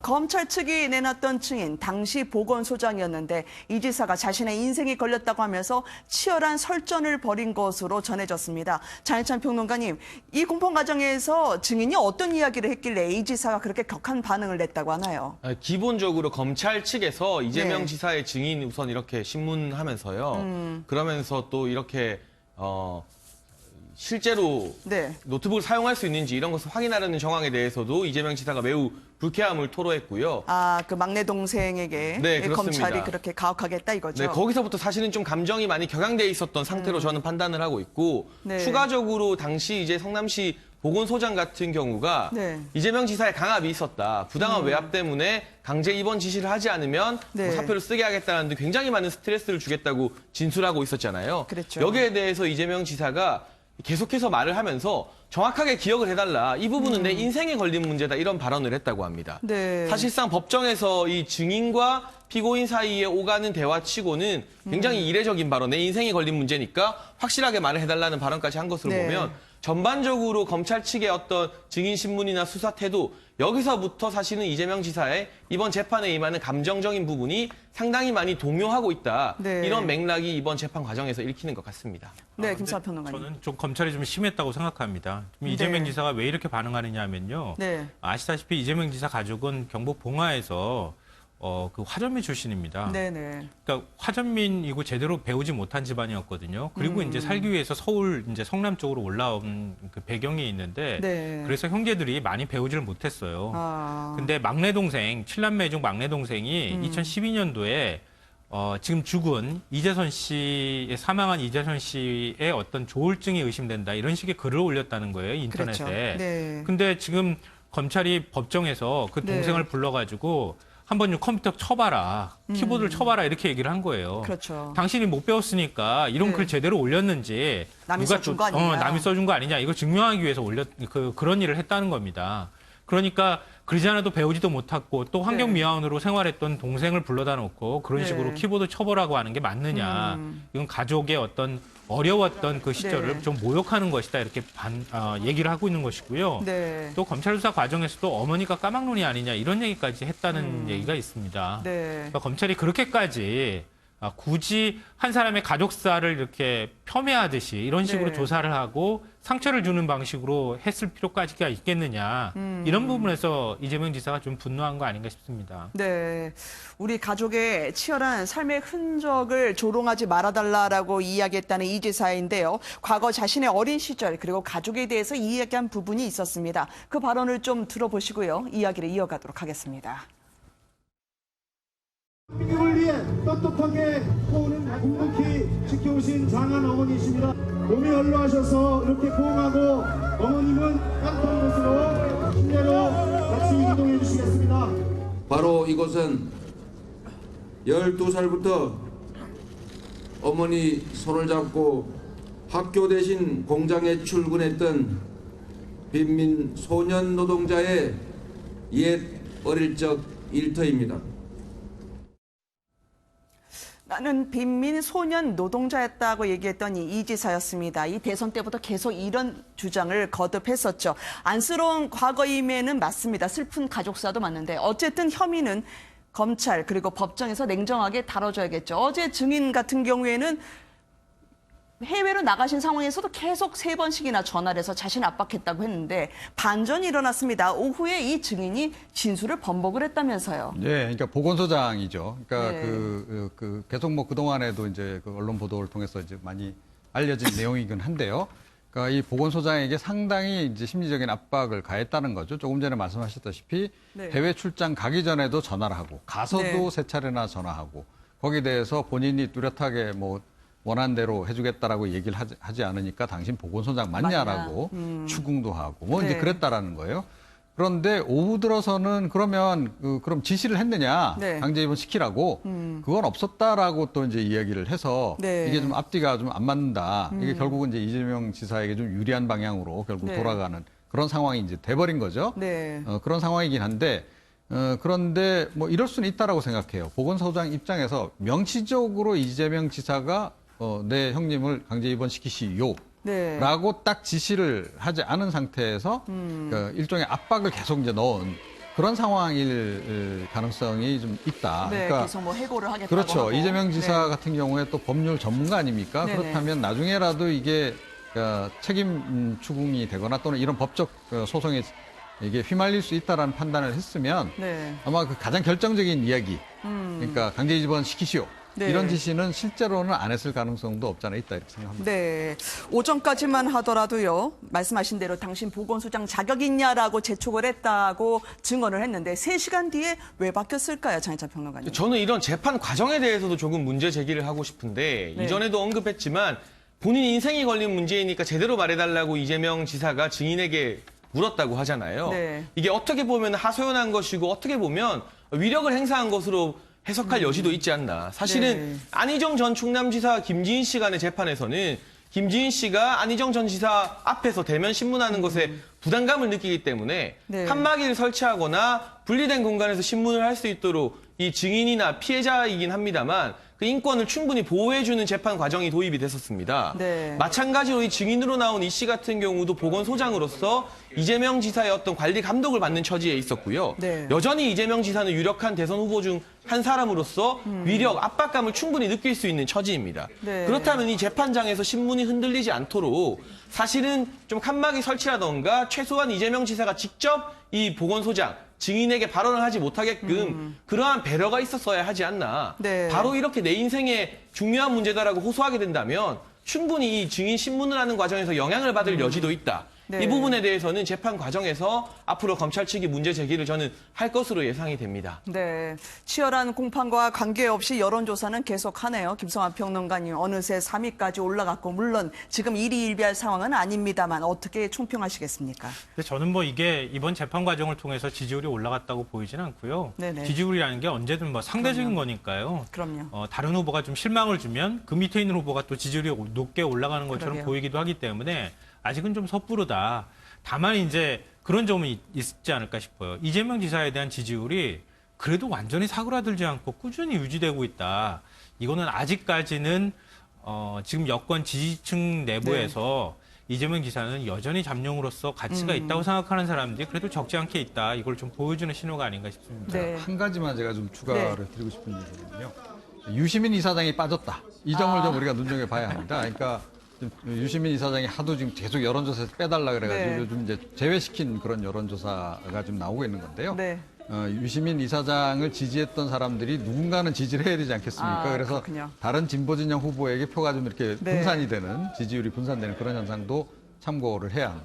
검찰 측이 내놨던 증인, 당시 보건소장이었는데 이 지사가 자신의 인생이 걸렸다고 하면서 치열한 설전을 벌인 것으로 전해졌습니다. 장혜찬 평론가님, 이 공판 과정에서 증인이 어떤 이야기를 했길래 이 지사가 그렇게 격한 반응을 냈다고 하나요? 기본적으로 검찰 측에서 이재명 네. 지사의 증인 우선 이렇게 신문하면서요. 그러면서 또 이렇게 실제로 네. 노트북을 사용할 수 있는지 이런 것을 확인하려는 정황에 대해서도 이재명 지사가 매우 불쾌함을 토로했고요. 아, 그 막내 동생에게 네, 그렇습니다. 검찰이 그렇게 가혹하게 했다 이거죠? 네, 거기서부터 사실은 좀 감정이 많이 격양돼 있었던 상태로 저는 판단을 하고 있고 네. 추가적으로 당시 이제 성남시 보건소장 같은 경우가 네. 이재명 지사의 강압이 있었다. 부당한 외압 때문에 강제 입원 지시를 하지 않으면 네. 뭐 사표를 쓰게 하겠다는 등 굉장히 많은 스트레스를 주겠다고 진술하고 있었잖아요. 그랬죠. 여기에 대해서 이재명 지사가 계속해서 말을 하면서 정확하게 기억을 해달라. 이 부분은 내 인생에 걸린 문제다. 이런 발언을 했다고 합니다. 네. 사실상 법정에서 이 증인과 피고인 사이에 오가는 대화치고는 굉장히 이례적인 발언, 내 인생에 걸린 문제니까 확실하게 말을 해달라는 발언까지 한 것으로 네. 보면 전반적으로 검찰 측의 어떤 증인 신문이나 수사 태도 여기서부터 사실은 이재명 지사의 이번 재판에 임하는 감정적인 부분이 상당히 많이 동요하고 있다. 네. 이런 맥락이 이번 재판 과정에서 읽히는 것 같습니다. 네, 김수환 평론가님. 저는 좀 검찰이 좀 심했다고 생각합니다. 이재명 네. 지사가 왜 이렇게 반응하느냐 하면요. 네. 아시다시피 이재명 지사 가족은 경북 봉화에서 그 화전민 출신입니다. 네네. 그러니까 화전민이고 제대로 배우지 못한 집안이었거든요. 그리고 이제 살기 위해서 서울 이제 성남 쪽으로 올라온 그 배경이 있는데 네. 그래서 형제들이 많이 배우지를 못했어요. 아. 근데 막내 동생, 7남매 중 막내 동생이 2012년도에 지금 죽은 이재선 씨, 사망한 이재선 씨의 어떤 조울증이 의심된다. 이런 식의 글을 올렸다는 거예요, 인터넷에. 그렇죠. 네. 근데 지금 검찰이 법정에서 그 동생을 네. 불러가지고 한번 좀 컴퓨터 쳐봐라. 키보드를 쳐봐라. 이렇게 얘기를 한 거예요. 그렇죠. 당신이 못 배웠으니까 이런 네. 글 제대로 올렸는지 남이 누가 써준 거 아니냐. 남이 써준 거 아니냐. 이걸 증명하기 위해서 그런 일을 했다는 겁니다. 그러니까 그러지 않아도 배우지도 못했고 또 환경미화원으로 생활했던 동생을 불러다 놓고 그런 네. 식으로 키보드 쳐보라고 하는 게 맞느냐. 이건 가족의 어떤 어려웠던 그 시절을 네. 좀 모욕하는 것이다. 이렇게 얘기를 하고 있는 것이고요. 네. 또 검찰 수사 과정에서도 어머니가 까막눈이 아니냐 이런 얘기까지 했다는 얘기가 있습니다. 네. 그러니까 검찰이 그렇게까지 굳이 한 사람의 가족사를 이렇게 폄훼하듯이 이런 식으로 네. 조사를 하고 상처를 주는 방식으로 했을 필요까지가 있겠느냐. 이런 부분에서 이재명 지사가 좀 분노한 거 아닌가 싶습니다. 네. 우리 가족의 치열한 삶의 흔적을 조롱하지 말아달라라고 이야기했다는 이 지사인데요. 과거 자신의 어린 시절 그리고 가족에 대해서 이야기한 부분이 있었습니다. 그 발언을 좀 들어보시고요. 이야기를 이어가도록 하겠습니다. 민족을 위해 떳떳하게 포옹을 묵묵히 지켜오신 장한 어머니이십니다. 몸이 연로하셔서 이렇게 포옹하고 어머님은 깡통 곳으로 실내로 같이 이동해 주시겠습니다. 바로 이곳은 12살부터 어머니 손을 잡고 학교 대신 공장에 출근했던 빈민 소년 노동자의 옛 어릴 적 일터입니다. 나는 빈민 소년 노동자였다고 얘기했던 이 지사였습니다. 이 대선 때부터 계속 이런 주장을 거듭했었죠. 안쓰러운 과거임에는 맞습니다. 슬픈 가족사도 맞는데 어쨌든 혐의는 검찰 그리고 법정에서 냉정하게 다뤄줘야겠죠. 어제 증인 같은 경우에는 해외로 나가신 상황에서도 계속 3번씩이나 전화를 해서 자신을 압박했다고 했는데 반전이 일어났습니다. 오후에 이 증인이 진술을 번복을 했다면서요. 네, 그러니까 보건소장이죠. 그러니까 네. 계속 뭐 그동안에도 이제 그 언론 보도를 통해서 이제 많이 알려진 내용이긴 한데요. 그러니까 이 보건소장에게 상당히 이제 심리적인 압박을 가했다는 거죠. 조금 전에 말씀하셨다시피 네. 해외 출장 가기 전에도 전화를 하고 가서도 네. 3차례나 전화하고 거기에 대해서 본인이 뚜렷하게 뭐 원한 대로 해주겠다라고 얘기를 하지 않으니까 당신 보건소장 맞냐라고 추궁도 하고 뭐 네. 이제 그랬다라는 거예요. 그런데 오후 들어서는 그러면 그럼 지시를 했느냐 네. 강제 입원 시키라고 그건 없었다라고 또 이제 이야기를 해서 네. 이게 좀 앞뒤가 좀 안 맞는다. 이게 결국은 이제 이재명 지사에게 좀 유리한 방향으로 결국 네. 돌아가는 그런 상황이 이제 돼버린 거죠. 네. 그런 상황이긴 한데 그런데 뭐 이럴 수는 있다라고 생각해요. 보건소장 입장에서 명시적으로 이재명 지사가 내 형님을 강제 입원시키시오. 네. 라고 딱 지시를 하지 않은 상태에서 일종의 압박을 계속 이제 넣은 그런 상황일 가능성이 좀 있다. 네, 그러니까 계속 뭐 해고를 하겠다고 그렇죠. 하고. 이재명 지사 네. 같은 경우에 또 법률 전문가 아닙니까? 네네. 그렇다면 나중에라도 이게 책임 추궁이 되거나 또는 이런 법적 소송에 이게 휘말릴 수 있다라는 판단을 했으면 네. 아마 그 가장 결정적인 이야기, 그러니까 강제 입원 시키시오. 네. 이런 지시는 실제로는 안 했을 가능성도 없잖아 있다 이렇게 생각합니다. 네. 오전까지만 하더라도요, 말씀하신 대로 당신 보건소장 자격 있냐라고 재촉을 했다고 증언을 했는데 3시간 뒤에 왜 바뀌었을까요, 장희찬 평론가님? 저는 이런 재판 과정에 대해서도 조금 문제 제기를 하고 싶은데 네. 이전에도 언급했지만 본인 인생이 걸린 문제이니까 제대로 말해달라고 이재명 지사가 증인에게 물었다고 하잖아요. 네. 이게 어떻게 보면 하소연한 것이고 어떻게 보면 위력을 행사한 것으로 해석할 여지도 있지 않나. 사실은 네. 안희정 전 충남지사 김지인 씨 간의 재판에서는 김지인 씨가 안희정 전 지사 앞에서 대면 신문하는 것에 부담감을 느끼기 때문에 네. 칸막이를 설치하거나 분리된 공간에서 신문을 할 수 있도록 이 증인이나 피해자이긴 합니다만 그 인권을 충분히 보호해주는 재판 과정이 도입이 됐었습니다. 네. 마찬가지로 이 증인으로 나온 이 씨 같은 경우도 보건소장으로서 이재명 지사의 어떤 관리 감독을 받는 처지에 있었고요. 네. 여전히 이재명 지사는 유력한 대선 후보 중 한 사람으로서 위력, 압박감을 충분히 느낄 수 있는 처지입니다. 네. 그렇다면 이 재판장에서 신문이 흔들리지 않도록 사실은 좀 칸막이 설치라던가 최소한 이재명 지사가 직접 이 보건소장, 증인에게 발언을 하지 못하게끔 그러한 배려가 있었어야 하지 않나. 네. 바로 이렇게 내 인생에 중요한 문제다라고 호소하게 된다면 충분히 이 증인 신문을 하는 과정에서 영향을 받을 여지도 있다. 네. 이 부분에 대해서는 재판 과정에서 앞으로 검찰 측이 문제 제기를 저는 할 것으로 예상이 됩니다. 네. 치열한 공판과 관계없이 여론조사는 계속하네요. 김성환 평론가님, 어느새 3위까지 올라갔고, 물론 지금 일희일비할 상황은 아닙니다만 어떻게 총평하시겠습니까? 근데 저는 뭐 이게 이번 재판 과정을 통해서 지지율이 올라갔다고 보이지는 않고요. 네네. 지지율이라는 게 언제든 뭐 상대적인 거니까요. 그럼요. 다른 후보가 좀 실망을 주면 그 밑에 있는 후보가 또 지지율이 높게 올라가는 것처럼 그러게요. 보이기도 하기 때문에 아직은 좀 섣부르다. 다만 이제 그런 점은 있지 않을까 싶어요. 이재명 지사에 대한 지지율이 그래도 완전히 사그라들지 않고 꾸준히 유지되고 있다. 이거는 아직까지는 지금 여권 지지층 내부에서 이재명 지사는 여전히 잠룡으로서 가치가 있다고 생각하는 사람들이 그래도 적지 않게 있다. 이걸 좀 보여주는 신호가 아닌가 싶습니다. 네. 한 가지만 제가 좀 추가를 드리고 싶은 얘기는요. 유시민 이사장이 빠졌다. 이 점을 좀 우리가 눈여겨봐야 합니다. 그러니까 유시민 이사장이 하도 지금 계속 여론조사에서 빼달라 그래가지고 네. 요즘 이제 제외시킨 그런 여론조사가 좀 나오고 있는 건데요. 네. 유시민 이사장을 지지했던 사람들이 누군가는 지지를 해야 되지 않겠습니까? 아, 그래서 그렇군요. 다른 진보 진영 후보에게 표가 좀 이렇게 네. 분산이 되는 지지율이 분산되는 그런 현상도 참고를 해야 합니다.